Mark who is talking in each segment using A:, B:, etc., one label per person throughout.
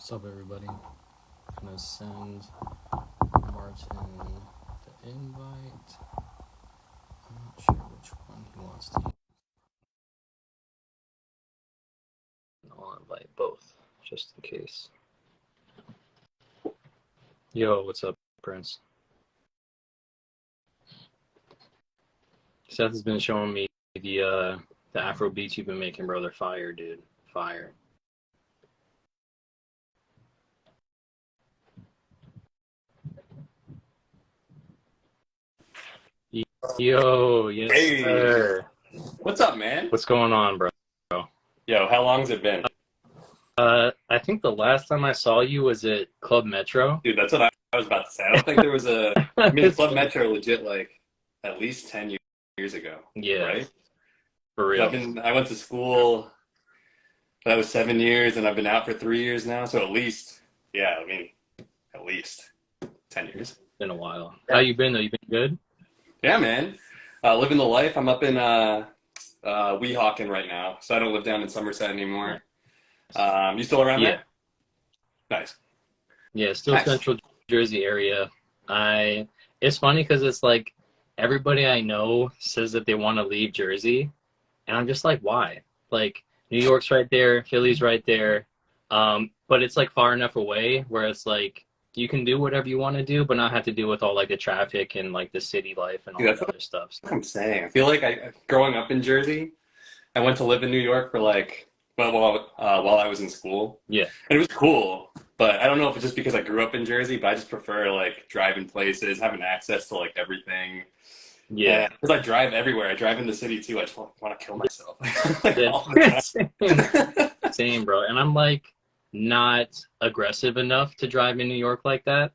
A: What's up, everybody? I'm gonna send Martin the invite. I'm not sure which one he wants to use. I'll invite both, just in case. Yo, what's up, Prince? Seth has been showing me the Afro beats you've been making, bro. They're fire, dude. Fire. Yo, yes,
B: Hey,
A: sir.
B: what's up, man?
A: What's going on, bro?
B: Yo, how long's it been?
A: I think the last time I saw you was at Club Metro.
B: Dude, that's what I was about to say. I don't think there was Club Metro legit like at least 10 years ago.
A: Yeah,
B: right?
A: for real.
B: I went to school, that was 7 years, and I've been out for 3 years now. So at least, at least 10 years.
A: Been a while. How you been though? You been good?
B: Yeah, man. Living the life. I'm up in Weehawken right now, so I don't live down in Somerset anymore. You still around there? Nice.
A: Yeah, still
B: Nice.
A: Central Jersey area. It's funny because it's like everybody I know says that they want to leave Jersey, and I'm just like, why? Like New York's right there, Philly's right there, but it's like far enough away where it's like you can do whatever you want to do, but not have to deal with all like the traffic and like the city life and all
B: Dude,
A: that
B: that's
A: other stuff.
B: what I'm saying. I feel like growing up in Jersey, I went to live in New York for while I was in school.
A: Yeah.
B: And it was cool, but I don't know if it's just because I grew up in Jersey, but I just prefer like driving places, having access to like everything.
A: Yeah.
B: Because I drive everywhere. I drive in the city too. I just want to kill myself
A: Yeah.
B: all the time.
A: Same, bro. And I'm like not aggressive enough to drive in New York like that.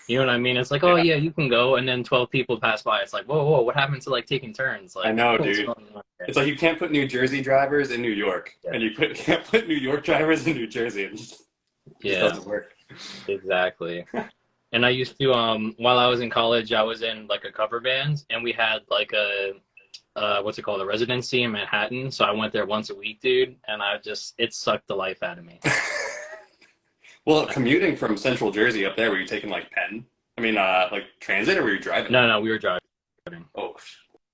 A: You know what I mean? It's like, oh yeah, you can go, and then 12 people pass by. It's like, whoa, what happened to like taking turns? Like,
B: I know,
A: what's
B: dude.
A: going on here?
B: It's like you can't put New Jersey drivers in New York,
A: Yeah.
B: and can't put New York drivers in New Jersey. It just doesn't work.
A: Exactly. And I used to, while I was in college, I was in like a cover band, and we had like what's it called, a residency in Manhattan. So I went there once a week, dude, and it sucked the life out of me.
B: Well, commuting from Central Jersey up there, were you taking like like transit, or were you driving?
A: No, we were driving.
B: Oh,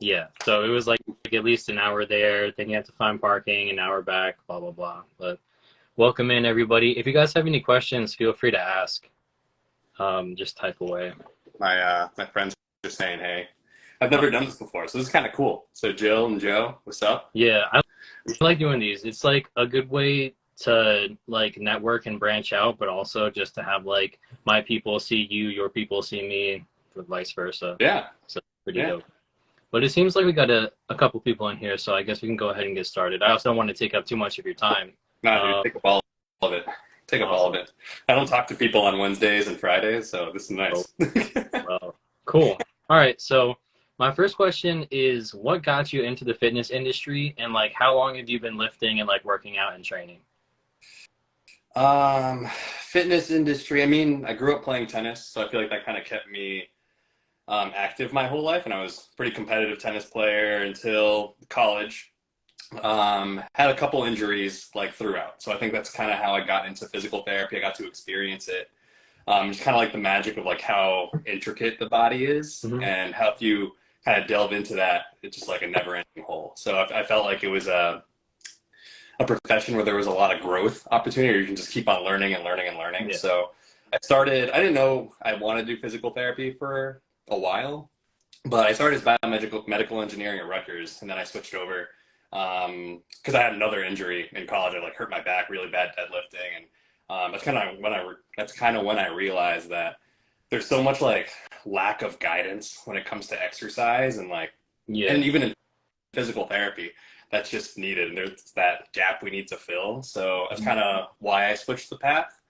A: yeah. So it was like at least an hour there. Then you have to find parking, an hour back, blah, blah, blah. But welcome in, everybody. If you guys have any questions, feel free to ask. Just type away.
B: my friends are just saying, hey. I've never done this before, so this is kind of cool. So Jill and Joe, what's up?
A: Yeah, I like doing these. It's like a good way to like network and branch out, but also just to have like my people see you, your people see me, or vice versa.
B: Yeah.
A: So pretty dope. But it seems like we got a couple people in here, so I guess we can go ahead and get started. I also don't want to take up too much of your time.
B: Nah, dude, take up all of it. Take up all of it. I don't talk to people on Wednesdays and Fridays, so this is nice.
A: Well, cool. All right, so my first question is, what got you into the fitness industry, and like how long have you been lifting and like working out and training?
B: Fitness industry. I mean, I grew up playing tennis, so I feel like that kind of kept me active my whole life, and I was a pretty competitive tennis player until college. Had a couple injuries like throughout, so I think that's kind of how I got into physical therapy. I got to experience it. Just kind of like the magic of like how intricate the body is, and how if you kind of delve into that, it's just like a never-ending hole. So I felt like it was a profession where there was a lot of growth opportunity, or you can just keep on learning and learning and learning.
A: Yeah.
B: So I didn't know I wanted to do physical therapy for a while, but I started as medical engineering at Rutgers, and then I switched over because I had another injury in college. I like hurt my back really bad deadlifting, and that's kind of when I realized that there's so much like lack of guidance when it comes to exercise, and like and even in physical therapy, that's just needed, and there's that gap we need to fill. So that's kind of why I switched the path.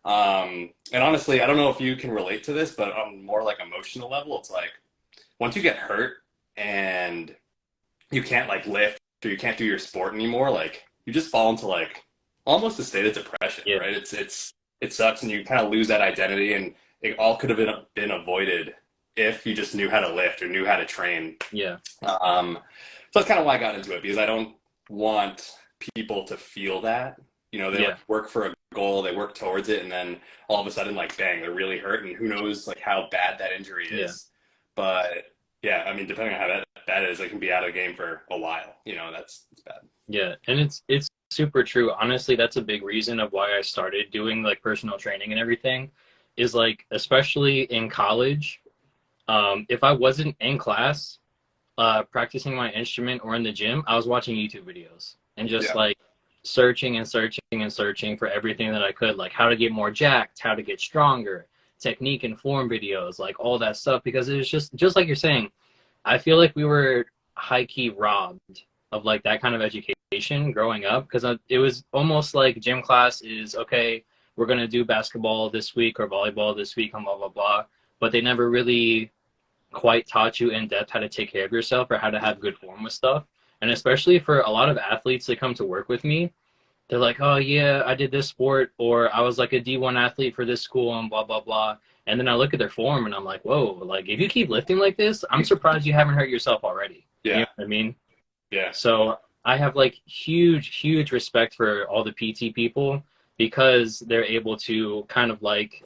B: And honestly, I don't know if you can relate to this, but on more like emotional level, it's like once you get hurt and you can't like lift, or you can't do your sport anymore, like you just fall into like almost a state of depression, right? It sucks, and you kind of lose that identity, and it all could have been avoided if you just knew how to lift or knew how to train. So that's kind of why I got into it, because I don't want people to feel that, You know, they like work for a goal, they work towards it, and then all of a sudden, like, bang, they're really hurt, and who knows like how bad that injury is. But yeah, I mean, depending on how that is, it can be out of the game for a while. You know, that's bad.
A: Yeah, and it's super true. Honestly, that's a big reason of why I started doing like personal training and everything, is like, especially in college, if I wasn't in class, practicing my instrument or in the gym, I was watching YouTube videos and just like searching and searching and searching for everything that I could, like how to get more jacked, how to get stronger, technique and form videos, like all that stuff, because it was just like you're saying, I feel like we were high-key robbed of like that kind of education growing up, because it was almost like gym class is, okay, we're going to do basketball this week or volleyball this week and blah, blah, blah. But they never really quite taught you in depth how to take care of yourself or how to have good form with stuff. And especially for a lot of athletes that come to work with me, they're like, oh yeah, I did this sport, or I was like a D1 athlete for this school and blah, blah, blah. And then I look at their form and I'm like, whoa, like if you keep lifting like this, I'm surprised you haven't hurt yourself already.
B: Yeah.
A: You know what I mean?
B: Yeah.
A: So I have like huge respect for all the PT people, because they're able to kind of like,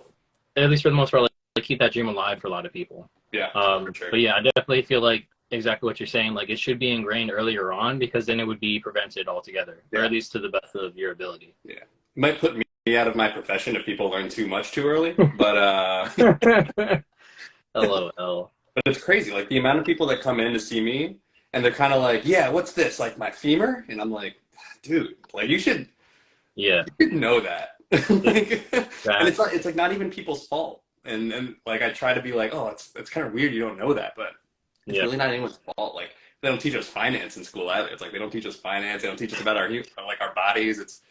A: at least for the most part, like keep that dream alive for a lot of people.
B: Yeah. For sure.
A: But yeah, I definitely feel like exactly what you're saying. Like it should be ingrained earlier on, because then it would be prevented altogether, or at least to the best of your ability.
B: Yeah. It might put me out of my profession if people learn too much too early, but
A: LOL.
B: But it's crazy, like the amount of people that come in to see me and they're kind of like, yeah, what's this, like my femur? And I'm like, dude, like you should know that. Like, and it's like not even people's fault. And like I try to be like, oh, it's kind of weird you don't know that, but it's really not anyone's fault. Like they don't teach us finance in school either. It's like they don't teach us finance. They don't teach us about our bodies. It's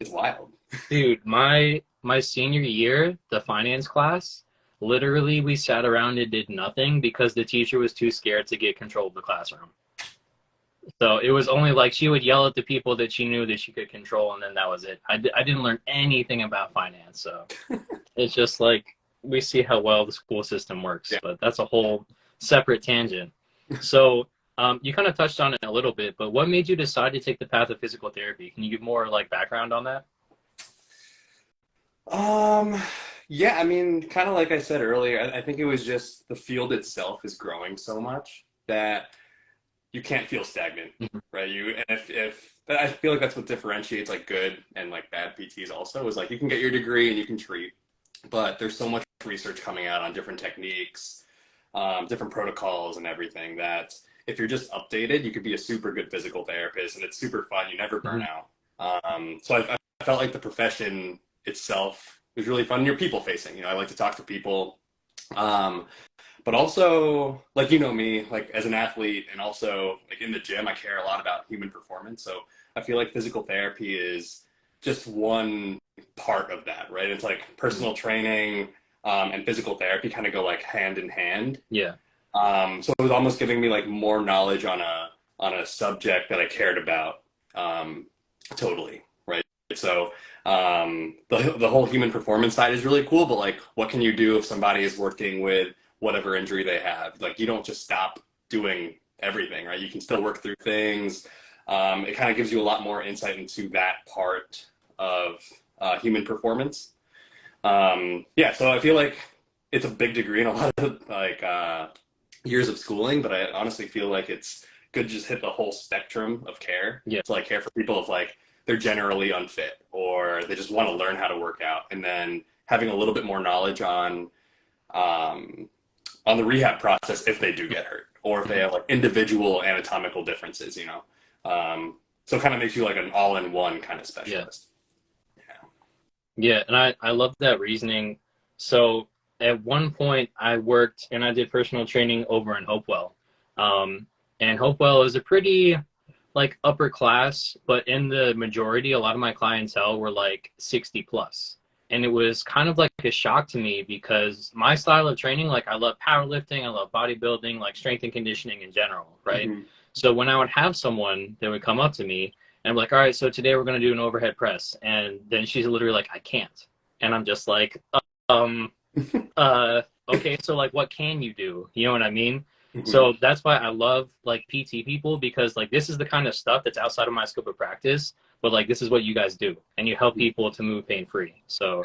B: wild.
A: Dude, my senior year, the finance class, literally we sat around and did nothing because the teacher was too scared to get control of the classroom. So it was only like she would yell at the people that she knew that she could control, and then that was it. I didn't learn anything about finance. So it's just like, we see how well the school system works, but that's a whole separate tangent. So you kind of touched on it a little bit, but what made you decide to take the path of physical therapy? Can you give more like background on that?
B: Yeah, I mean, kind of like I said earlier, I think it was just the field itself is growing so much that you can't feel stagnant, right? And if I feel like that's what differentiates like good and like bad PTs also, is like you can get your degree and you can treat, but there's so much research coming out on different techniques, different protocols and everything, that if you're just updated, you could be a super good physical therapist, and it's super fun. You never burn out. So I felt like the profession itself was really fun. You're people facing, you know, I like to talk to people. But also, like, you know me, like as an athlete and also like in the gym, I care a lot about human performance. So I feel like physical therapy is just one part of that, right? It's like personal training and physical therapy kind of go like hand in hand.
A: Yeah.
B: So it was almost giving me like more knowledge on a subject that I cared about totally, right? So the whole human performance side is really cool, but like what can you do if somebody is working with whatever injury they have? Like you don't just stop doing everything, right? You can still work through things. It kind of gives you a lot more insight into that part of human performance. So I feel like it's a big degree and a lot of like years of schooling, but I honestly feel like it's good to just hit the whole spectrum of care. Yeah. To like care for people if like they're generally unfit or they just want to learn how to work out, and then having a little bit more knowledge on the rehab process if they do get hurt, or if they have like individual anatomical differences, you know. So it kind of makes you like an all-in-one kind of specialist.
A: Yeah, and I love that reasoning. So at one point I worked and I did personal training over in Hopewell. And Hopewell is a pretty like upper class, but in the majority, a lot of my clientele were like 60 plus. And it was kind of like a shock to me because my style of training, like I love powerlifting, I love bodybuilding, like strength and conditioning in general, right? Mm-hmm. So when I would have someone that would come up to me and I'm like, all right, so today we're going to do an overhead press. And then she's literally like, I can't. And I'm just like, okay, so like, what can you do? You know what I mean? Mm-hmm. So that's why I love like PT people, because like this is the kind of stuff that's outside of my scope of practice but like this is what you guys do, and you help people to move pain free. So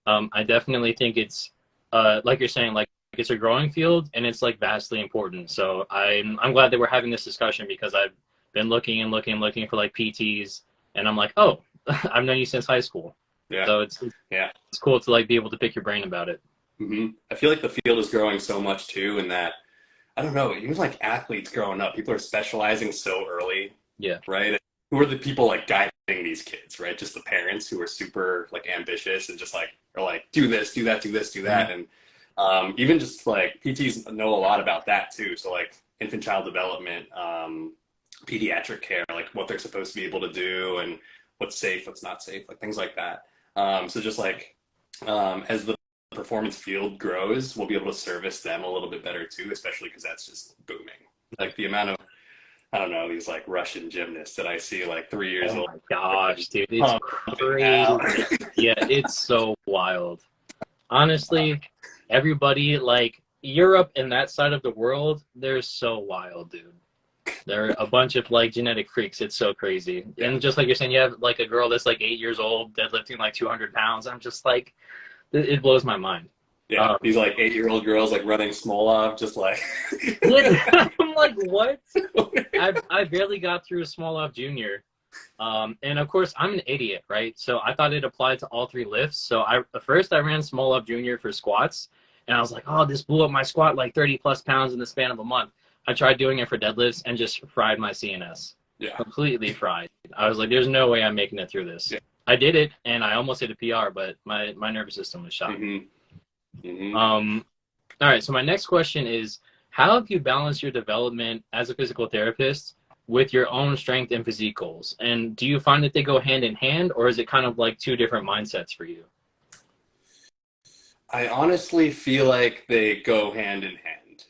A: I definitely think it's like you're saying, like it's a growing field, and it's like vastly important. So I'm glad that we're having this discussion, because I've been looking for like PTs, and I'm like, oh, I've known you since high school.
B: Yeah.
A: So it's cool to like be able to pick your brain about it.
B: Mm-hmm. I feel like the field is growing so much too, in that, I don't know, even like athletes growing up, people are specializing so early.
A: Yeah.
B: Right. Who are the people like guiding these kids, right? Just the parents who are super like ambitious and just like are like, do this, do that, do this, do that.
A: Mm-hmm.
B: And even just like PTs know a lot about that too. So like infant child development, pediatric care, like what they're supposed to be able to do and what's safe, what's not safe, like things like that. So just like as the performance field grows, we'll be able to service them a little bit better too, especially because that's just booming. Like the amount of, I don't know, these like Russian gymnasts that I see like 3 years old.
A: Oh my gosh, dude, it's crazy. Yeah, it's so wild. Honestly, everybody like Europe and that side of the world, they're so wild, dude. They're a bunch of like genetic freaks. It's so crazy.
B: Yeah.
A: And just like you're saying, you have like a girl that's like 8 years old deadlifting like 200 pounds. I'm just like, it blows my mind.
B: Yeah, these like 8-year-old girls like running Smolov, just like.
A: I'm like, what? I barely got through a Smolov Junior. And of course, I'm an idiot, right? So I thought it applied to all 3 lifts. So first I ran Smolov Junior for squats, and I was like, oh, this blew up my squat like 30 plus pounds in the span of a month. I tried doing it for deadlifts and just fried my CNS. Yeah. Completely fried. I was like, there's no way I'm making it through this. Yeah. I did it, and I almost hit a PR, but my nervous system was shot.
B: Mm-hmm. Mm-hmm.
A: All right, so my next question is, how have you balanced your development as a physical therapist with your own strength and physique goals? And do you find that they go hand in hand, or is it kind of like 2 different mindsets for you?
B: I honestly feel like they go hand in hand.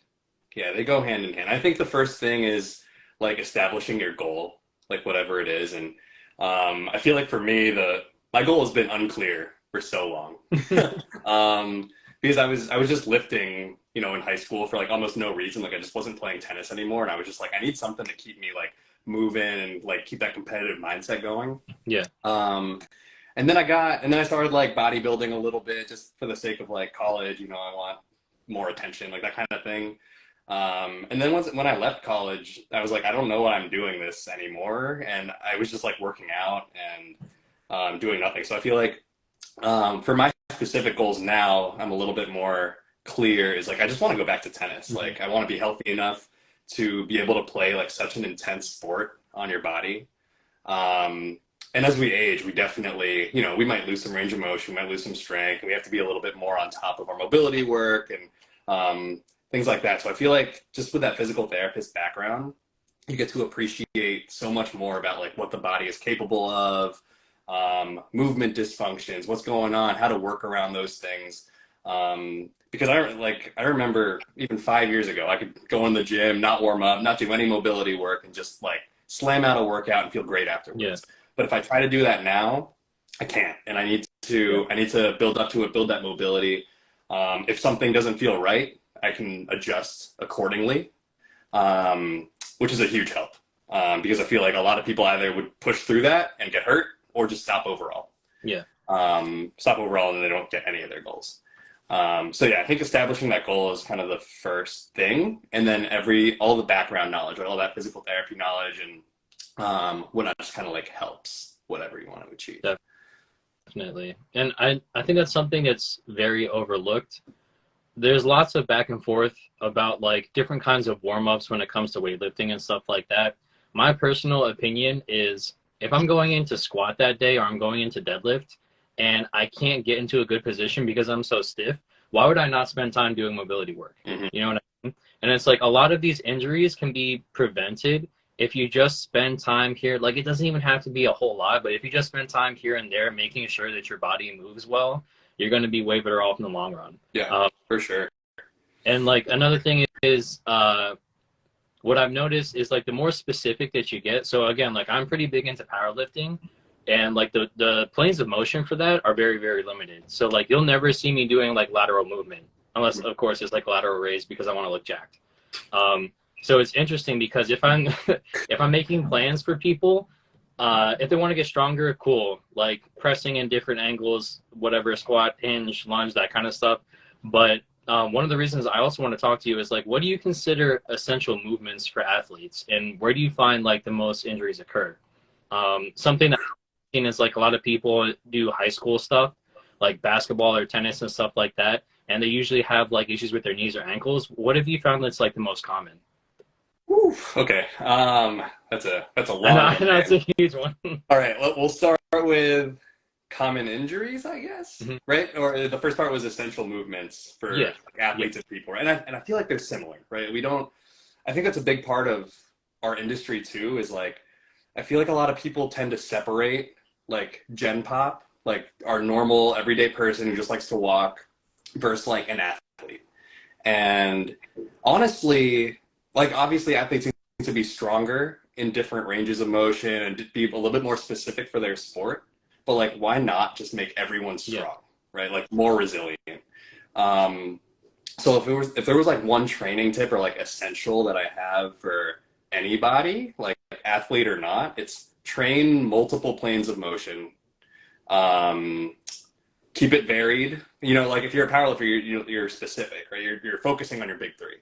B: Yeah, they go hand in hand. I think the first thing is like establishing your goal, like whatever it is. And I feel like for me, my goal has been unclear for so long. Because I was just lifting, in high school for like almost no reason. Like I just wasn't playing tennis anymore. And I was just like, I need something to keep me like moving and like keep that competitive mindset going. Yeah. And then I started like bodybuilding a little bit just for the sake of like college, I want more attention, like that kind of thing. And then when I left college, I was like, I don't know why I'm doing this anymore. And I was just like working out and doing nothing. So I feel like for my specific goals now, I'm a little bit more clear, is like, I just want to go back to tennis. Mm-hmm. Like I want to be healthy enough to be able to play like such an intense sport on your body. And as we age, we definitely, we might lose some range of motion, we might lose some strength, and we have to be a little bit more on top of our mobility work and things like that. So I feel like just with that physical therapist background, you get to appreciate so much more about like what the body is capable of, movement dysfunctions, what's going on, how to work around those things. Because I remember even 5 years ago, I could go in the gym, not warm up, not do any mobility work, and just like slam out a workout and feel great afterwards. Yeah. But if I try to do that now, I can't, and I need to build up to it, build that mobility. If something doesn't feel right, I can adjust accordingly, which is a huge help, because I feel like a lot of people either would push through that and get hurt, or just stop overall. Yeah. Stop overall and they don't get any of their goals. So yeah, I think establishing that goal is kind of the first thing, and then all the background knowledge, all that physical therapy knowledge and whatnot just kind of like helps whatever you want to achieve.
A: Definitely. And I think that's something that's very overlooked. There's lots of back and forth about like different kinds of warm-ups when it comes to weightlifting and stuff like that. My personal opinion is, if I'm going into squat that day or I'm going into deadlift and I can't get into a good position because I'm so stiff, why would I not spend time doing mobility work? Mm-hmm. You know what I mean? And it's like a lot of these injuries can be prevented if you just spend time here. Like it doesn't even have to be a whole lot, but if you just spend time here and there making sure that your body moves well, you're going to be way better off in the long run.
B: Yeah, for sure.
A: And like another thing is, what I've noticed is like the more specific that you get. So again, like I'm pretty big into powerlifting, and like the planes of motion for that are very, very limited. So like you'll never see me doing like lateral movement, unless of course it's like lateral raise because I want to look jacked. So it's interesting because if I'm making plans for people, If they want to get stronger, cool. Like pressing in different angles, whatever, squat, hinge, lunge, that kind of stuff. But one of the reasons I also want to talk to you is like, what do you consider essential movements for athletes, and where do you find like the most injuries occur? Something that I've seen is like a lot of people do high school stuff, like basketball or tennis and stuff like that, and they usually have like issues with their knees or ankles. What have you found that's like the most common?
B: Whew, okay. That's a
A: I know,
B: long
A: I
B: one,
A: know it's
B: man.
A: a huge one.
B: All right, we'll start with common injuries, I guess,
A: Mhm.
B: right? Or the first part was essential movements for
A: Yeah,
B: like,
A: yeah,
B: athletes and people, and I feel like they're similar, right? We don't. I think that's a big part of our industry too. Is like I feel like a lot of people tend to separate like Gen Pop, like our normal everyday person who just likes to walk, versus like an athlete. And honestly, like obviously athletes need to be stronger in different ranges of motion and be a little bit more specific for their sport. But like, why not just make everyone
A: yeah.
B: strong, right? Like more resilient. Um, so if there was like one training tip or like essential that I have for anybody, like athlete or not, it's train multiple planes of motion. Um, Keep it varied. You know, like if you're a powerlifter, you're specific, right? You're focusing on your big three.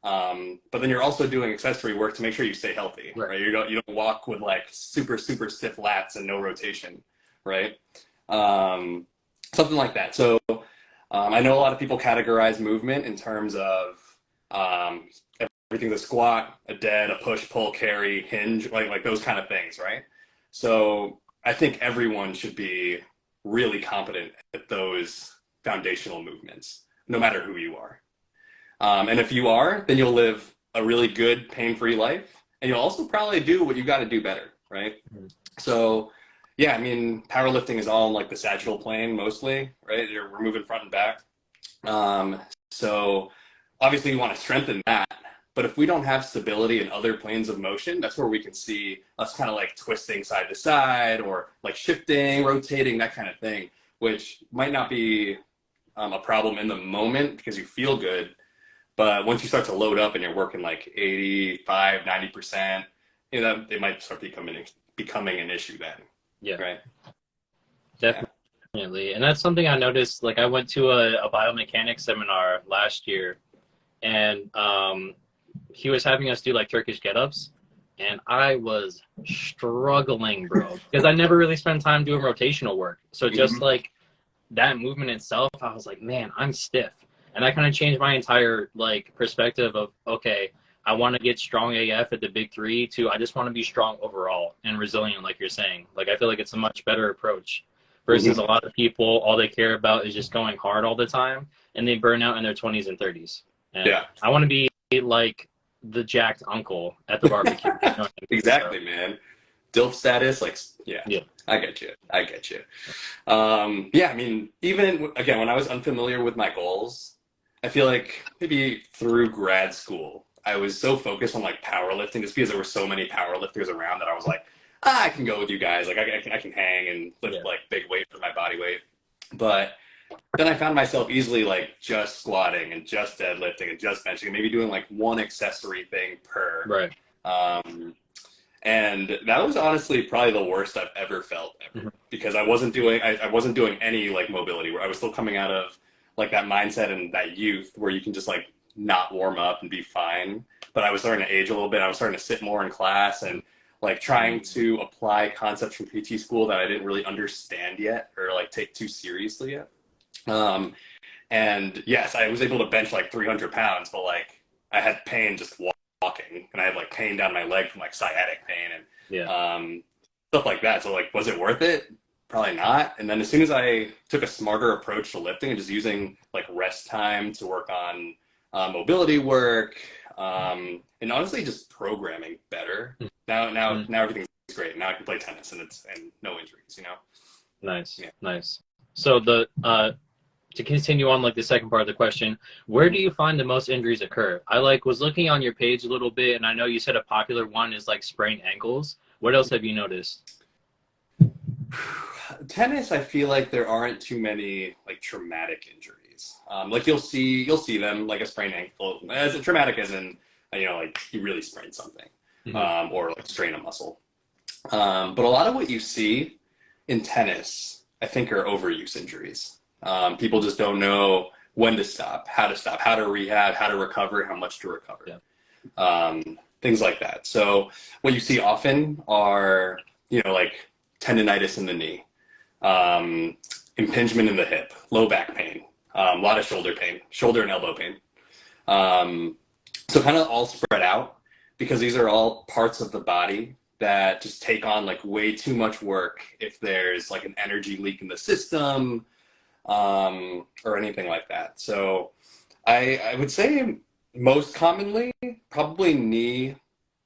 B: But then you're also doing accessory work to make sure you stay healthy,
A: Right.
B: right? You don't walk with like super stiff lats and no rotation, right? Um, Something like that. So I know a lot of people categorize movement in terms of um, everything's a squat, a dead, a push, pull, carry, hinge, like those kind of things, right? So I think everyone should be really competent at those foundational movements, no matter who you are. And if you are, then you'll live a really good, pain-free life, and you'll also probably do what you got to do better, right?
A: Mhm.
B: So, yeah, I mean, powerlifting is all on like the sagittal plane mostly, right? We're moving front and back. Um, so obviously you want to strengthen that. But if we don't have stability in other planes of motion, that's where we can see us kind of like twisting side to side or like shifting, rotating, that kind of thing, which might not be a problem in the moment because you feel good. But once you start to load up and you're working like 85, 90%, you know, it might start becoming an issue then,
A: Yeah,
B: right? Yeah.
A: definitely. And that's something I noticed. Like I went to a biomechanics seminar last year, and he was having us do like Turkish get-ups, and I was struggling, bro, because I never really spent time doing rotational work. So just
B: Mhm.
A: like that movement itself, I was like, man, I'm stiff. And that kind of changed my entire like perspective of, okay, I want to get strong AF at the big three to I just want to be strong overall and resilient, like you're saying. Like I feel like it's a much better approach versus a
B: Mhm.
A: lot of people, all they care about is just going hard all the time and they burn out in their 20s and 30s. And
B: Yeah.
A: I want to be like the jacked uncle at the barbecue. You know what I mean? So,
B: Exactly, man. DILF status, like, yeah,
A: yeah.
B: I get you. I get you. Yeah, I mean, even again, when I was unfamiliar with my goals, I feel like maybe through grad school, I was so focused on like powerlifting just because there were so many powerlifters around that I was like, I can go with you guys. Like, I can hang and lift
A: Yeah.
B: like big weight for my body weight. But then I found myself easily like just squatting and just deadlifting and just benching, maybe doing like one accessory thing per.
A: Right.
B: Um, and that was honestly probably the worst I've ever felt ever
A: Mhm.
B: because I wasn't doing any like mobility where I was still coming out of like that mindset and that youth where you can just like not warm up and be fine. But I was starting to age a little bit. I was starting to sit more in class and like trying to apply concepts from PT school that I didn't really understand yet or like take too seriously yet. Um, and yes, I was able to bench like 300 pounds, but like I had pain just walking, and I had like pain down my leg from like sciatic pain and
A: Yeah.
B: stuff like that. So like, was it worth it? Probably not. And then as soon as I took a smarter approach to lifting and just using like rest time to work on mobility work, and honestly just programming better.
A: Mhm.
B: Now everything's great. Now I can play tennis and no injuries. You know.
A: Nice.
B: Yeah.
A: Nice. So the to continue on like the second part of the question, where do you find the most injuries occur? I like was looking on your page a little bit, and I know you said a popular one is like sprained ankles. What else have you noticed?
B: Tennis, I feel like there aren't too many like traumatic injuries. Like you'll see them like a sprained ankle as traumatic as in like you really sprain something
A: Hmm.
B: or like strain a muscle. But a lot of what you see in tennis, I think, are overuse injuries. People just don't know when to stop, how to rehab, how to recover, how much to recover.
A: Yeah.
B: Things like that. So what you see often are, like tendonitis in the knee, impingement in the hip, low back pain, a lot of shoulder pain, shoulder and elbow pain. So kind of all spread out because these are all parts of the body that just take on like way too much work if there's like an energy leak in the system, or anything like that. So I would say most commonly, probably knee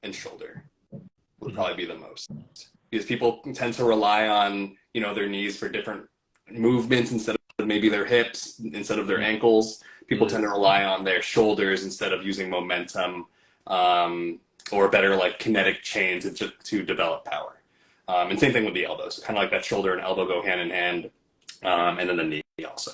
B: and shoulder would probably be the most, because people tend to rely on, their knees for different movements instead of maybe their hips, instead of their ankles. People tend to rely on their shoulders instead of using momentum, or better like kinetic chain to develop power. And same thing with the elbows. Kind of like that shoulder and elbow go hand in hand, and then the knee also.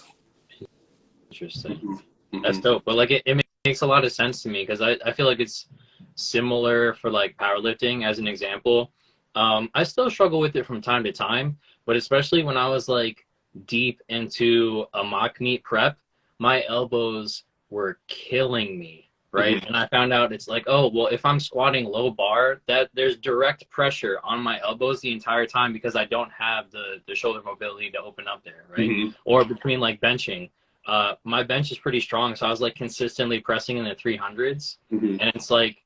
A: Interesting.
B: Mm-hmm.
A: That's dope. But like it makes a lot of sense to me because I feel like it's similar for like powerlifting as an example. I still struggle with it from time to time, but especially when I was like deep into a mock meet prep, my elbows were killing me. Right.
B: Mm-hmm.
A: And I found out it's like, oh, well, if I'm squatting low bar, that there's direct pressure on my elbows the entire time because I don't have the shoulder mobility to open up there. Right.
B: Mm-hmm.
A: Or between like benching, my bench is pretty strong. So I was like consistently pressing in the 300s.
B: Mm-hmm.
A: And it's like,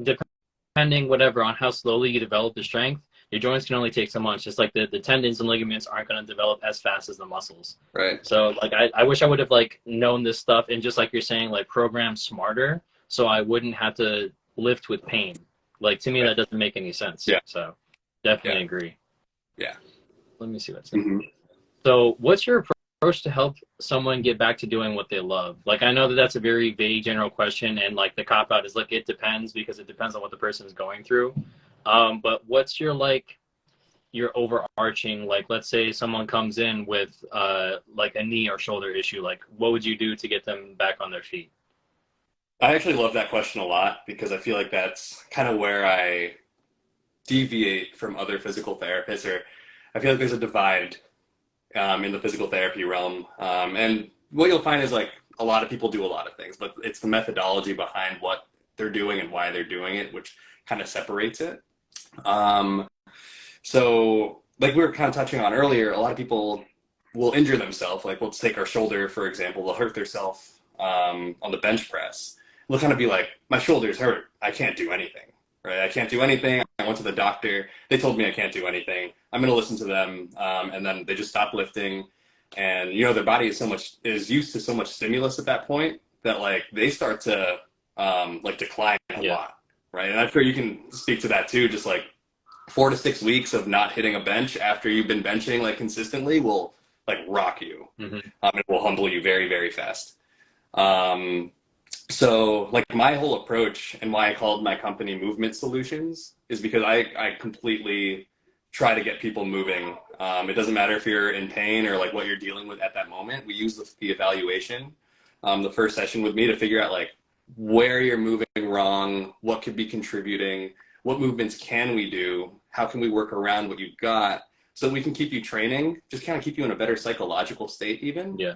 A: depending whatever on how slowly you develop the strength, your joints can only take so much. Just like the tendons and ligaments aren't going to develop as fast as the muscles.
B: Right.
A: So like I wish I would have like known this stuff and just like you're saying, like program smarter so I wouldn't have to lift with pain. Like to me that doesn't make any sense.
B: Yeah.
A: So definitely agree.
B: Yeah.
A: Let me see what's
B: mm-hmm.
A: So what's your approach to help someone get back to doing what they love? Like I know that that's a very vague general question, and like the cop out is like it depends because it depends on what the person is going through. But what's your overarching, like, let's say someone comes in with like a knee or shoulder issue, like what would you do to get them back on their feet?
B: I actually love that question a lot because I feel like that's kind of where I deviate from other physical therapists, or I feel like there's a divide in the physical therapy realm. And what you'll find is like a lot of people do a lot of things, but it's the methodology behind what they're doing and why they're doing it, which kind of separates it. So like we were kind of touching on earlier, a lot of people will injure themselves. Like let's take our shoulder, for example, they'll hurt themselves on the bench press. They'll kind of be like, my shoulder's hurt. I can't do anything, right? I can't do anything. I went to the doctor. They told me I can't do anything. I'm going to listen to them. And then they just stop lifting. And, their body is used to so much stimulus at that point that like they start to like decline a lot, right? And I'm sure you can speak to that too. Just like 4 to 6 weeks of not hitting a bench after you've been benching like consistently will like rock you.
A: Mm-hmm.
B: It will humble you very, very fast. So like my whole approach and why I called my company Movement Solutions is because I completely try to get people moving. It doesn't matter if you're in pain or like what you're dealing with at that moment. We use the evaluation, the first session with me to figure out like where you're moving wrong, what could be contributing, what movements can we do, how can we work around what you've got so we can keep you training, just kind of keep you in a better psychological state even.
A: Yeah.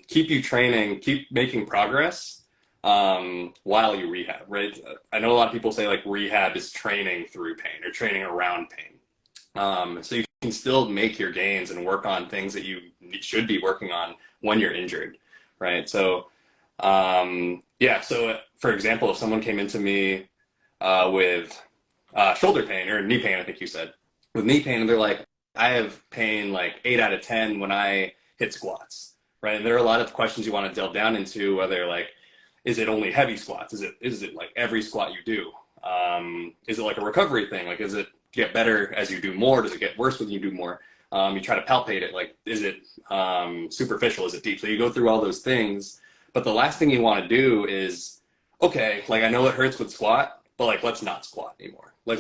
B: Keep you training, keep making progress while you rehab, right? I know a lot of people say like rehab is training through pain or training around pain. So you can still make your gains and work on things that you should be working on when you're injured, right? So, so for example, if someone came into me with shoulder pain or knee pain, I think you said, with knee pain, and they're like, I have pain like 8 out of 10 when I hit squats, right? And there are a lot of questions you want to delve down into, whether like, is it only heavy squats? Is it like every squat you do? Is it like a recovery thing? Like, is it get better as you do more? Does it get worse when you do more? You try to palpate it. Like, is it superficial? Is it deep? So you go through all those things. But the last thing you want to do is, okay, like I know it hurts with squat, but like, let's not squat anymore. Like,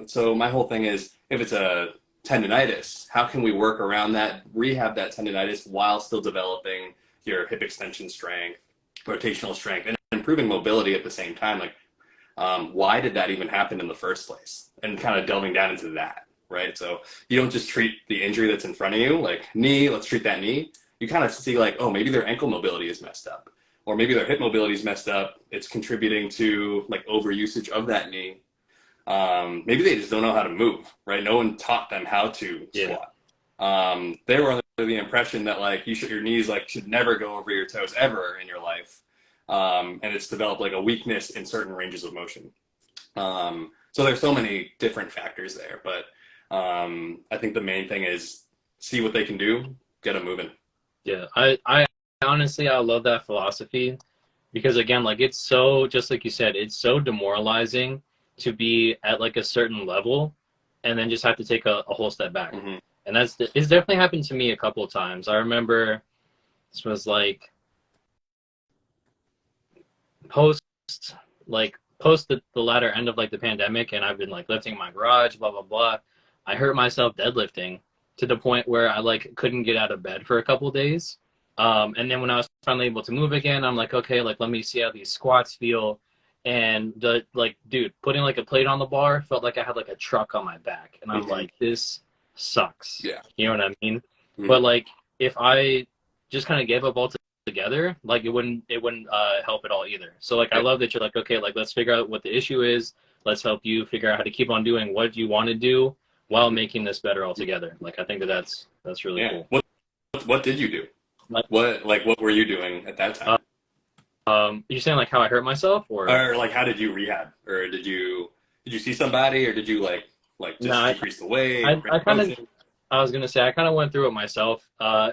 B: so my whole thing is, if it's a tendonitis, how can we work around that, rehab that tendonitis while still developing your hip extension strength, rotational strength, and improving mobility at the same time? Like, Why did that even happen in the first place? And kind of delving down into that, right? So you don't just treat the injury that's in front of you, like knee, let's treat that knee. You kind of see like, oh, maybe their ankle mobility is messed up, or maybe their hip mobility is messed up. It's contributing to like overusage of that knee. Maybe they just don't know how to move, right? No one taught them how to squat. They were under the impression that like your knees like should never go over your toes ever in your life. And it's developed like a weakness in certain ranges of motion. So there's so many different factors there, but I think the main thing is see what they can do, get them moving.
A: Yeah, I honestly, I love that philosophy because again, like it's so, just like you said, it's so demoralizing to be at like a certain level and then just have to take a whole step back.
B: Mm-hmm.
A: And it's definitely happened to me a couple of times. I remember this was like post the latter end of like the pandemic, and I've been like lifting in my garage, blah blah blah. I hurt myself deadlifting to the point where I like couldn't get out of bed for a couple of days. And then when I was finally able to move again, I'm like, okay, like let me see how these squats feel. And the like, dude, putting like a plate on the bar felt like I had like a truck on my back, and I'm like, this sucks.
B: Yeah,
A: you know what I mean?
B: Mm-hmm.
A: But like, if I just kind of gave up altogether, like it wouldn't help at all either. So like, I love that you're like, okay, like let's figure out what the issue is. Let's help you figure out how to keep on doing what you want to do while making this better altogether. Like, I think that's really cool.
B: What did you do? What were you doing at that time?
A: You're saying like how I hurt myself, or
B: like how did you rehab, or did you see somebody, or did you like just decrease the weight?
A: I was gonna say I kind of went through it myself.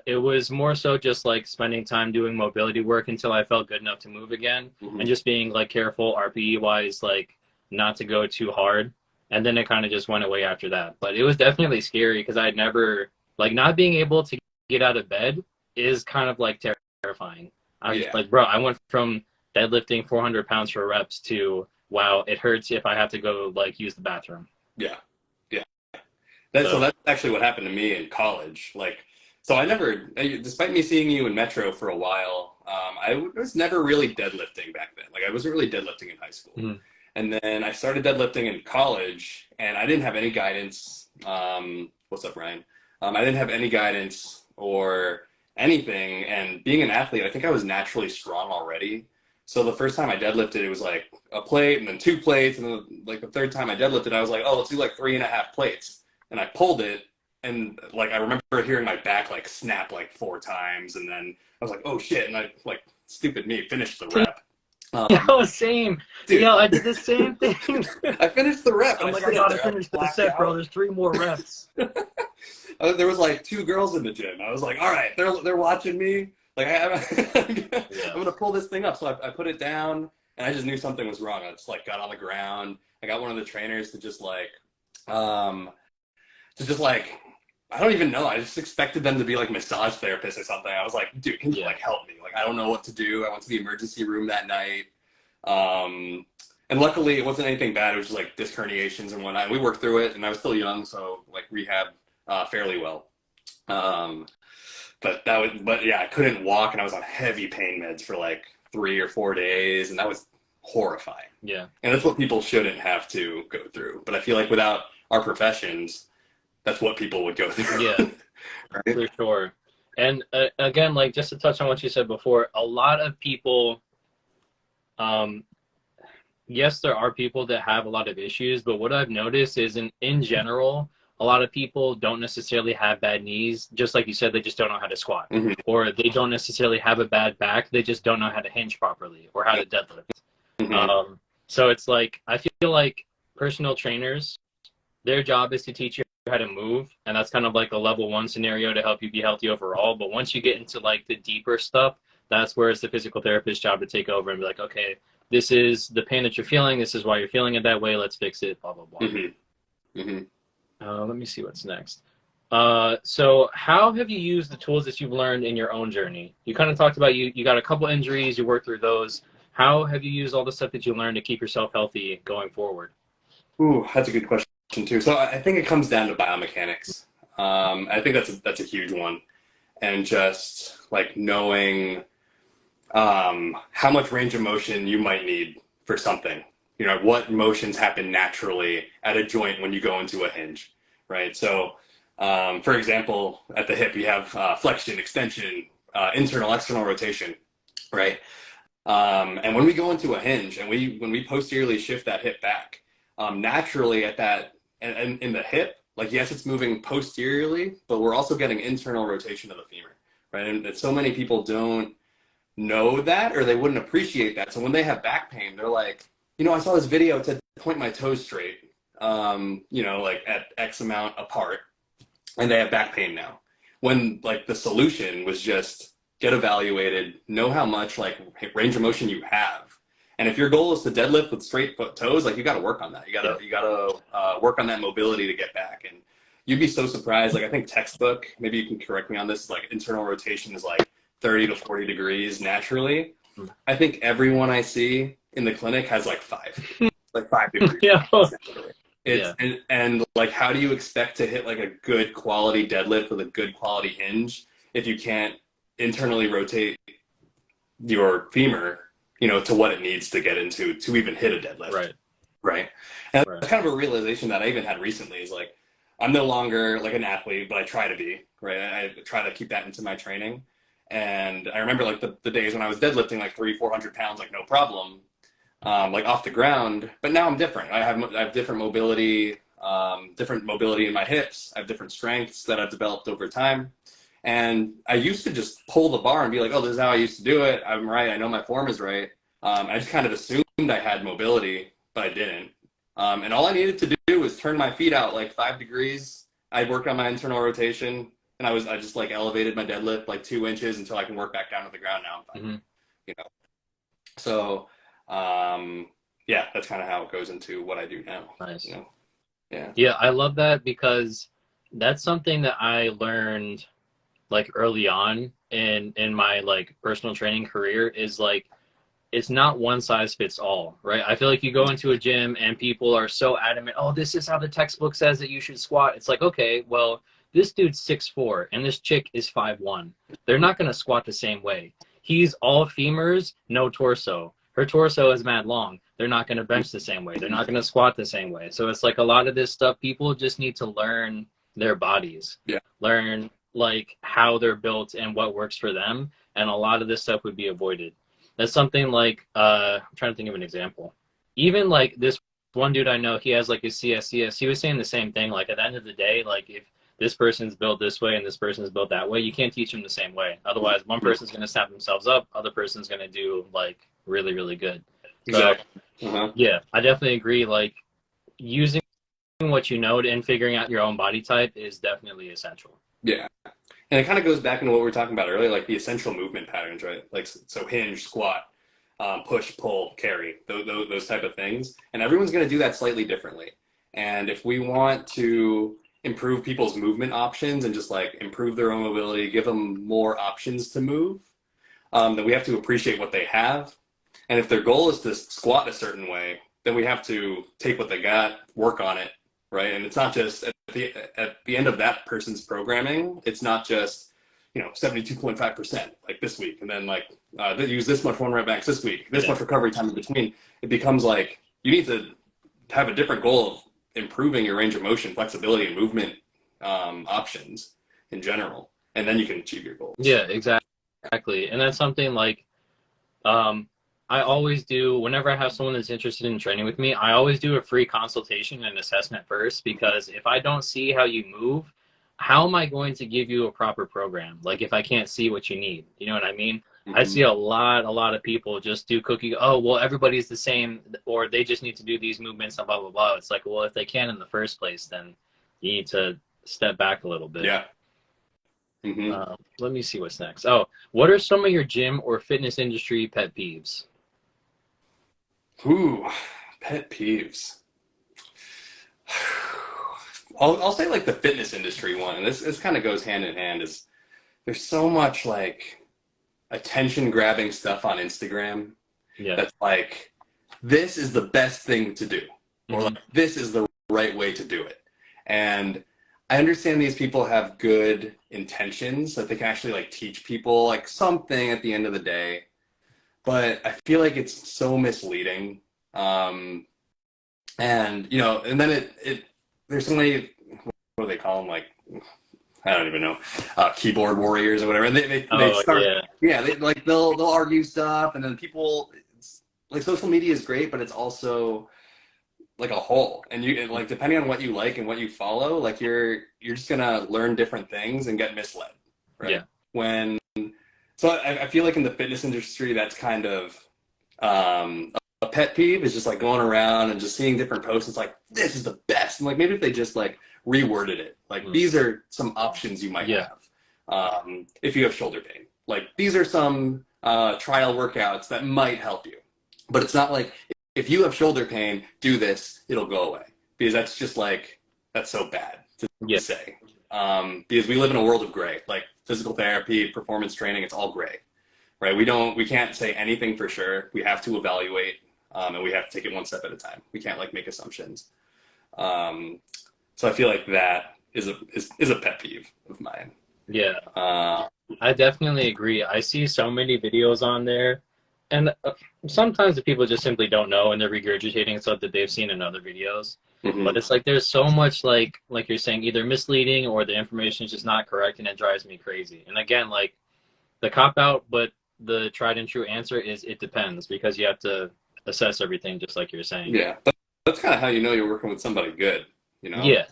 A: It was more so just like spending time doing mobility work until I felt good enough to move again, and just being like careful RPE wise, like not to go too hard. And then it kind of just went away after that. But it was definitely scary because I'd never, like, not being able to get out of bed is kind of like terrifying. I was like, bro, I went from deadlifting 400 pounds for reps to, wow, it hurts if I have to go like use the bathroom.
B: Yeah. So that's actually what happened to me in college. Like, so I never, despite me seeing you in Metro for a while, I was never really deadlifting back then. Like, I wasn't really deadlifting in high school.
A: Mm-hmm.
B: And then I started deadlifting in college, and I didn't have any guidance. What's up, Ryan? I didn't have any guidance or anything. And being an athlete, I think I was naturally strong already. So the first time I deadlifted, it was like a plate and then 2 plates. And then like the third time I deadlifted, I was like, oh, let's do like 3.5 plates. And I pulled it, and like I remember hearing my back like snap like 4 times, and then I was like, oh shit, and I like, stupid me, finished the rep.
A: Same.
B: Dude.
A: Yeah, I did the same thing.
B: I finished the rep.
A: I'm like, I gotta finish the set, bro. There's 3 more reps.
B: There was like 2 girls in the gym. I was like, all right, they're watching me. Like I'm gonna pull this thing up. So I put it down, and I just knew something was wrong. I just like got on the ground. I got one of the trainers to just like, I don't even know. I just expected them to be like massage therapists or something. I was like, dude, can you like help me? Like, I don't know what to do. I went to the emergency room that night. And luckily it wasn't anything bad. It was just like disc herniations and whatnot. We worked through it, and I was still young. So like rehab, fairly well. But yeah, I couldn't walk, and I was on heavy pain meds for like 3 or 4 days. And that was horrifying.
A: Yeah.
B: And that's what people shouldn't have to go through. But I feel like without our professions, that's what people would go through.
A: Yeah, right? For sure. And again, like just to touch on what you said before, a lot of people, yes, there are people that have a lot of issues, but what I've noticed is in general, a lot of people don't necessarily have bad knees. Just like you said, they just don't know how to squat.
B: Mm-hmm.
A: Or they don't necessarily have a bad back. They just don't know how to hinge properly or how to deadlift.
B: Mm-hmm.
A: So it's like, I feel like personal trainers, their job is to teach you how to move, and that's kind of like a level 1 scenario to help you be healthy overall. But once you get into like the deeper stuff, that's where it's the physical therapist's job to take over and be like, okay, this is the pain that you're feeling, this is why you're feeling it that way, let's fix it, blah blah blah.
B: Mm-hmm. Mm-hmm.
A: Let me see what's next. So how have you used the tools that you've learned in your own journey? You kind of talked about you got a couple injuries, you worked through those. How have you used all the stuff that you learned to keep yourself healthy going forward?
B: Ooh, that's a good question too. So I think it comes down to biomechanics. I think that's a huge one, and just like knowing how much range of motion you might need for something. what motions happen naturally at a joint when you go into a hinge, right? So, for example, at the hip, you have flexion, extension, internal, external rotation, right? And when we go into a hinge and when we posteriorly shift that hip back, naturally at that, and in the hip, like, yes, it's moving posteriorly, but we're also getting internal rotation of the femur, right? And so many people don't know that, or they wouldn't appreciate that. So when they have back pain, they're like, I saw this video, it said point my toes straight, like at X amount apart, and they have back pain now. When like the solution was just get evaluated, know how much like range of motion you have. And if your goal is to deadlift with straight foot toes, like you got to work on that. You got to work on that mobility to get back. And you'd be so surprised. Like I think textbook, maybe you can correct me on this, like internal rotation is like 30 to 40 degrees naturally. I think everyone I see in the clinic has like 5 degrees.
A: Yeah.
B: And like, how do you expect to hit like a good quality deadlift with a good quality hinge if you can't internally rotate your femur, to what it needs to get into to even hit a deadlift. Right. And that's kind of a realization that I even had recently is like, I'm no longer like an athlete, but I try to be, right? I try to keep that into my training. And I remember like the days when I was deadlifting like 300-400 pounds, like no problem, like off the ground. But now I'm different. I have different mobility in my hips. I have different strengths that I've developed over time. And I used to just pull the bar and be like, oh, this is how I used to do it. I'm right. I know my form is right. I just kind of assumed I had mobility, but I didn't. And all I needed to do was turn my feet out like 5 degrees. I worked on my internal rotation, and I just like elevated my deadlift like 2 inches until I can work back down to the ground. Now I'm fine. So that's kind of how it goes into what I do now.
A: Nice. Yeah, I love that because that's something that I learned like early on in my like personal training career is like, it's not one size fits all, right? I feel like you go into a gym and people are so adamant, oh, this is how the textbook says that you should squat. It's like, okay, well, this dude's 6'4" and this chick is 5'1". They're not going to squat the same way. He's all femurs, no torso. Her torso is mad long. They're not going to bench the same way. They're not going to squat the same way. So it's like a lot of this stuff, people just need to learn their bodies. Learn like how they're built and what works for them. And a lot of this stuff would be avoided. That's something like, I'm trying to think of an example. Even like this one dude I know, he has like his CSCS. He was saying the same thing. Like at the end of the day, like if this person's built this way and this person's built that way, you can't teach them the same way. Otherwise, one person's going to snap themselves up. Other person's going to do like really, really good.
B: Exactly.
A: So, yeah, I definitely agree. Like using what you know and figuring out your own body type is definitely essential.
B: Yeah. And it kind of goes back into what we were talking about earlier, like the essential movement patterns, right? Like, so hinge, squat, push, pull, carry, those type of things. And everyone's going to do that slightly differently. And if we want to improve people's movement options and just like improve their own mobility, give them more options to move, then we have to appreciate what they have. And if their goal is to squat a certain way, then we have to take what they got, work on it, right? And it's not just at the end of that person's programming, it's not just 72.5% like this week, and then like they use this much one rep max this week, this much recovery time in between. It becomes like you need to have a different goal of improving your range of motion, flexibility, and movement options in general, and then you can achieve your goals.
A: Yeah, exactly. And that's something like I always do whenever I have someone that's interested in training with me. I always do a free consultation and assessment first, because if I don't see how you move, how am I going to give you a proper program? Like if I can't see what you need, you know what I mean? I see a lot of people just do cookie. Oh, well, everybody's the same, or they just need to do these movements and blah, blah, blah. It's like, well, if they can in the first place, then you need to step back a little bit.
B: Yeah.
A: Let me see what's next. Oh, what are some of your gym or fitness industry pet peeves?
B: Ooh, pet peeves. I'll say like the fitness industry one, and this kind of goes hand in hand, is there's so much like attention grabbing stuff on Instagram that's like, this is the best thing to do, or like this is the right way to do it. And I understand these people have good intentions, that they can actually like teach people like something at the end of the day, but I feel like it's so misleading. And and then there's so many, what do they call them, like, I don't even know, keyboard warriors or whatever. And they start, they'll argue stuff, and then people, like, social media is great, but it's also like a whole, and like, depending on what you like and what you follow, like, you're just gonna learn different things and get misled, right? So I feel like in the fitness industry, that's kind of a pet peeve, is just like going around and just seeing different posts. It's like, this is the best. And like, maybe if they just like reworded it, like, these are some options you might have if you have shoulder pain. Like, these are some trial workouts that might help you. But it's not like, if you have shoulder pain, do this, it'll go away. Because that's just like, that's so bad to say. Because we live in a world of gray. Like, physical therapy, performance training, it's all gray, right? We can't say anything for sure. We have to evaluate, and we have to take it one step at a time. We can't like make assumptions. So I feel like that is a pet peeve of mine.
A: Yeah. I definitely agree. I see so many videos on there, and sometimes the people just simply don't know, and they're regurgitating stuff that they've seen in other videos. But it's like, there's so much, like you're saying, either misleading or the information is just not correct, and it drives me crazy. And again, like, the cop out, but the tried and true answer is, it depends, because you have to assess everything, just like you're saying.
B: Yeah, that's kind of how you know you're working with somebody good.
A: Yeah.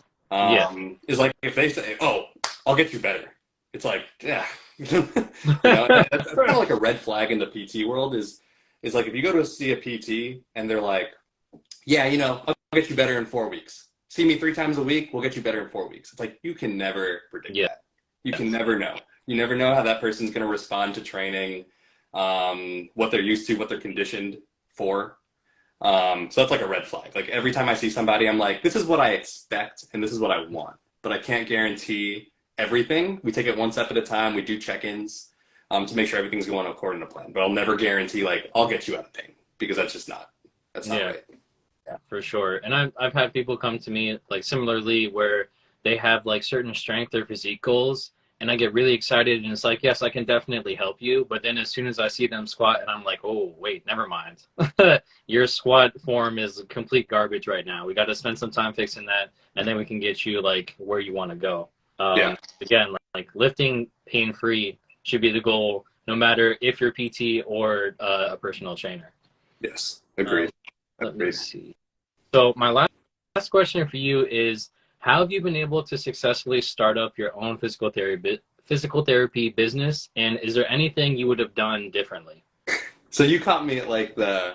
B: Is like, if they say, "Oh, I'll get you better," it's like, yeah. That's kind of like a red flag in the PT world. Is like, if you go to see a PT and they're like, "Yeah, I'll get you better in 4 weeks. See me 3 times a week, we'll get you better in 4 weeks." It's like, you can never predict that. You can never know. You never know how that person's going to respond to training, what they're used to, what they're conditioned for. So that's like a red flag. Like, every time I see somebody, I'm like, this is what I expect and this is what I want, but I can't guarantee everything. We take it one step at a time. We do check-ins to make sure everything's going according to plan, but I'll never guarantee, like, I'll get you out of pain, because that's not right.
A: Yeah, for sure. And I've had people come to me, like, similarly, where they have like certain strength or physique goals, and I get really excited, and it's like, yes, I can definitely help you. But then as soon as I see them squat, and I'm like, oh, wait, never mind. Your squat form is complete garbage right now. We got to spend some time fixing that, and then we can get you like where you want to go. Again, like lifting pain-free should be the goal, no matter if you're PT or a personal trainer.
B: Yes, agreed.
A: Let me see. So my last question for you is, how have you been able to successfully start up your own physical therapy business? And is there anything you would have done differently?
B: So you caught me at like the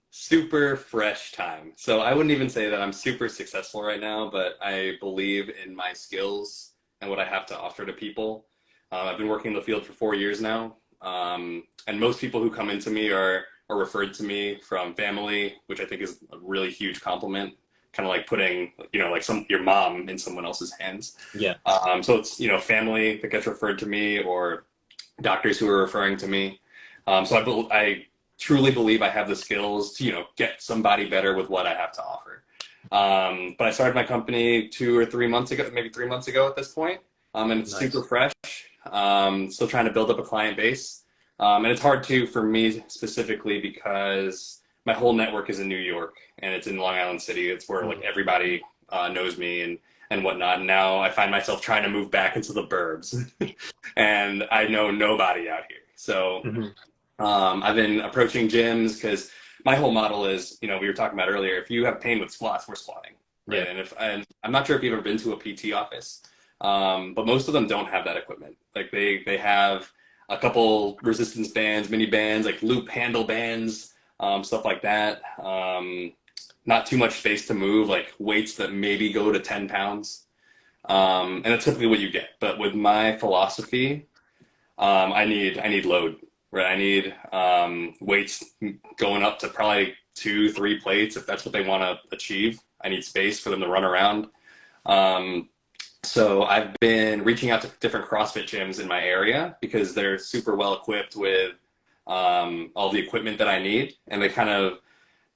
B: super fresh time. So I wouldn't even say that I'm super successful right now, but I believe in my skills and what I have to offer to people. I've been working in the field for 4 years now. And most people who come into me are referred to me from family, which I think is a really huge compliment. Kind of like putting, like your mom in someone else's hands.
A: Yeah.
B: So it's, family that gets referred to me, or doctors who are referring to me. So I truly believe I have the skills to, get somebody better with what I have to offer. But I started my company 2 or 3 months ago, maybe 3 months ago at this point. And it's super fresh. Still trying to build up a client base. And it's hard too for me specifically, because my whole network is in New York, and it's in Long Island City. It's where like everybody knows me and whatnot. And now I find myself trying to move back into the burbs, and I know nobody out here. So I've been approaching gyms, because my whole model is, we were talking about earlier, if you have pain with squats, we're squatting, right?
A: Yeah.
B: And I'm not sure if you've ever been to a PT office, but most of them don't have that equipment. Like they have a couple resistance bands, mini bands, like loop handle bands, stuff like that. Not too much space to move, like weights that maybe go to 10 pounds. And that's typically what you get. But with my philosophy, I need load, right? I need weights going up to probably 2-3 plates, if that's what they want to achieve. I need space for them to run around. So I've been reaching out to different CrossFit gyms in my area, because they're super well equipped with all the equipment that I need, and they kind of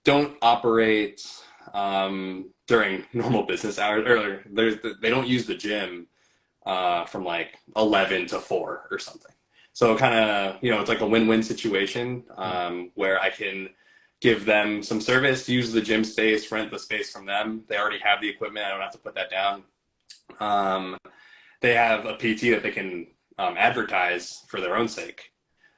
B: don't operate during normal business hours, or they don't use the gym from like 11 to 4 or something. So kind of, it's like a win-win situation where I can give them some service, use the gym space, rent the space from them. They already have the equipment. I don't have to put that down. They have a PT that they can advertise for their own sake.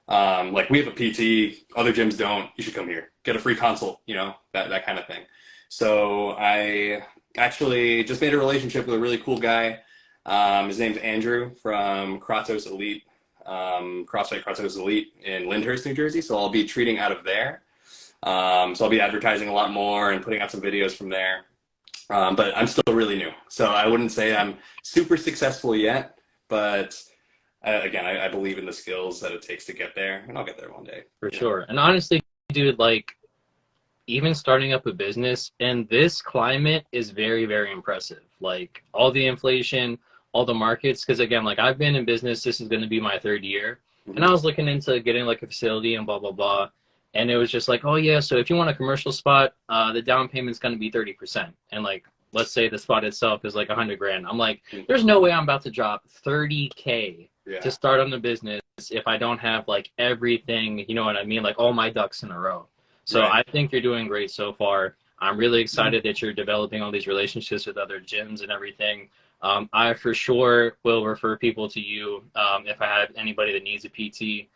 B: Like we have a PT, other gyms don't. You should come here, get a free consult, you know, that kind of thing. So I actually just made a relationship with a really cool guy. His name's Andrew from Kratos Elite, CrossFit Kratos Elite in Lyndhurst, New Jersey. So I'll be treating out of there. So I'll be advertising a lot more and putting out some videos from there. But I'm still really new. So I wouldn't say I'm super successful yet, but again, I believe in the skills that it takes to get there, and I'll get there one day.
A: For sure. And honestly, dude, like, even starting up a business in this climate is very, very impressive. Like, all the inflation, all the markets, because again, like, I've been in business, this is going to be my 3rd year, and I was looking into getting like a facility and blah, blah, blah. And it was just like, oh yeah, so if you want a commercial spot, the down payment's going to be 30%. And like, let's say the spot itself is like 100 grand. I'm like, there's no way I'm about to drop 30K to start on the business if I don't have like everything, you know what I mean? Like all my ducks in a row. So I think you're doing great so far. I'm really excited that you're developing all these relationships with other gyms and everything. I for sure will refer people to you if I have anybody that needs a PT.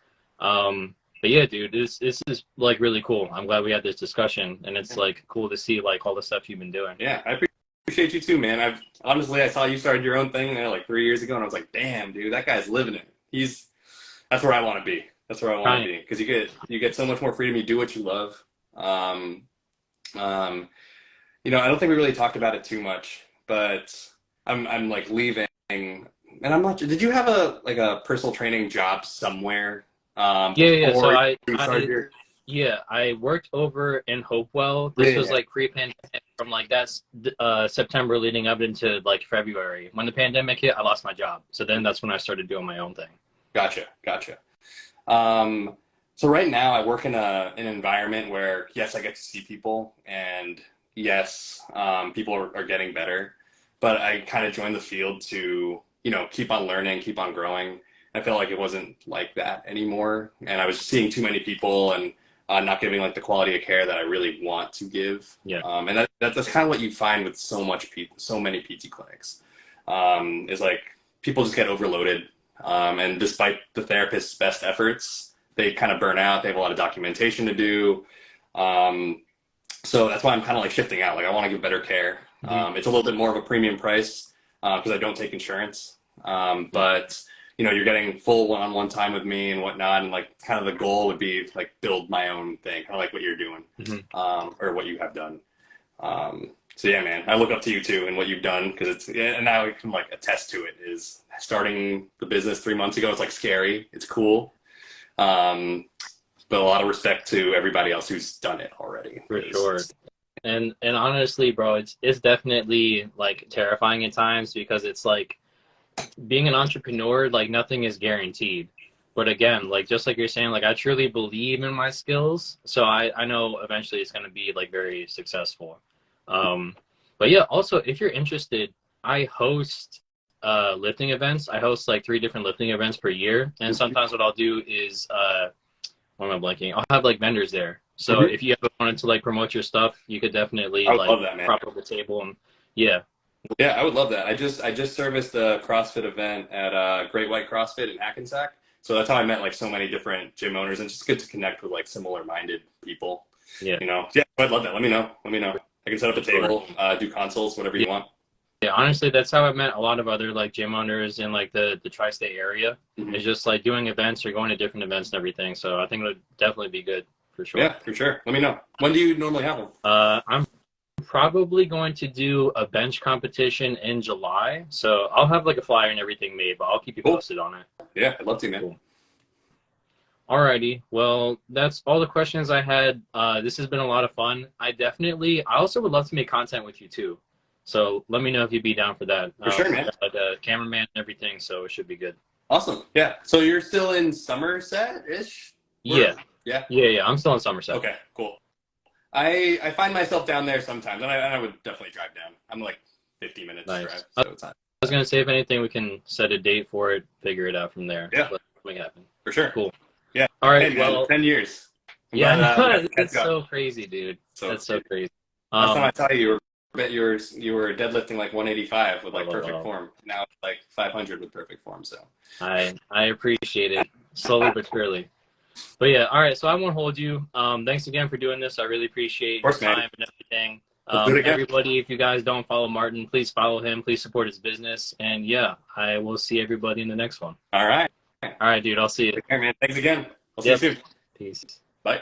A: But yeah, dude, this is like really cool. I'm glad we had this discussion, and it's like cool to see like all the stuff you've been doing.
B: Yeah, I appreciate you too, man. I saw you started your own thing like 3 years ago, and I was like, damn, dude, that guy's living it. That's where I want to be. That's where I want to be, because you get so much more freedom. You do what you love. You know, I don't think we really talked about it too much, but I'm like leaving, and I'm not. Did you have a personal training job somewhere?
A: Yeah. So I worked over in Hopewell. This was like pre-pandemic, from like that's September leading up into like February. When the pandemic hit, I lost my job. So then that's when I started doing my own thing. Gotcha.
B: So right now I work in an environment where, yes, I get to see people, and yes, people are getting better, but I kind of joined the field to, you know, keep on learning, keep on growing. I felt like it wasn't like that anymore, and I was seeing too many people and not giving like the quality of care that I really want to give. And that's kind of what you find with so many PT clinics, is like people just get overloaded, and despite the therapist's best efforts, they kind of burn out. They have a lot of documentation to do, so that's why I'm kind of like shifting out. Like I want to give better care. It's a little bit more of a premium price because I don't take insurance, but you know, you're getting full one-on-one time with me and whatnot. And like, kind of the goal would be like build my own thing, kind of like what you're doing, or what you have done. So yeah, man, I look up to you too and what you've done, because and now I can like attest to it. Is starting the business 3 months ago. It's like scary. It's cool. But a lot of respect to everybody else who's done it already.
A: For sure. And honestly, bro, it's definitely like terrifying at times, because it's like, being an entrepreneur, like nothing is guaranteed. But again, like just like you're saying, like I truly believe in my skills, so I know eventually it's going to be like very successful. But yeah, also if you're interested, I host lifting events. I host like 3 different lifting events per year, and sometimes what I'll do is what am I blanking? I'll have like vendors there. So if you ever wanted to like promote your stuff, you could definitely
B: love that, man.
A: prop up the table and
B: Yeah, I would love that. I just serviced a CrossFit event at Great White CrossFit in Hackensack. So that's how I met like so many different gym owners, and it's just good to connect with like similar minded people. You know? Yeah, I'd love that. Let me know. I can set up a table, do consults, whatever you want.
A: Yeah, honestly, that's how I met a lot of other like gym owners in like the tri-state area. It's just like doing events or going to different events and everything. So I think it would definitely be good for sure.
B: Yeah, for sure. Let me know. When do you normally have them?
A: I'm probably going to do a bench competition in July, so I'll have like a flyer and everything made, but I'll keep you posted on it.
B: Yeah, I'd love to, man.
A: Cool. Alrighty, well, that's all the questions I had. This has been a lot of fun. I also would love to make content with you too, so let me know if you'd be down for that.
B: For sure, man.
A: The cameraman and everything, so it should be good.
B: Awesome. Yeah, so you're still in Somerset-ish?
A: Yeah, I'm still in Somerset.
B: Okay, cool. I find myself down there sometimes, and I would definitely drive down. I'm like 50 minutes drive, so it's not.
A: I was going to say, if anything, we can set a date for it, figure it out from there.
B: Yeah.
A: Let's make it happen.
B: For sure.
A: Cool.
B: Yeah.
A: All right,
B: hey, man, 10 years.
A: Yeah,
B: But
A: no, it's so crazy, dude.
B: so
A: That's so crazy.
B: last time I saw you, you were deadlifting like 185 with like perfect
A: Oh,
B: form. Now it's like 500 with perfect form. So
A: I appreciate it slowly but surely. But yeah, all right. So I won't hold you. Thanks again for doing this. I really appreciate
B: of
A: your
B: course, man.
A: time and everything.
B: Let's do it again.
A: Everybody, if you guys don't follow Martin, please follow him. Please support his business. And yeah, I will see everybody in the next one.
B: All right.
A: All right, dude. I'll see you.
B: Take care, man. Thanks again. I'll see you
A: Yep.
B: soon.
A: Peace.
B: Bye.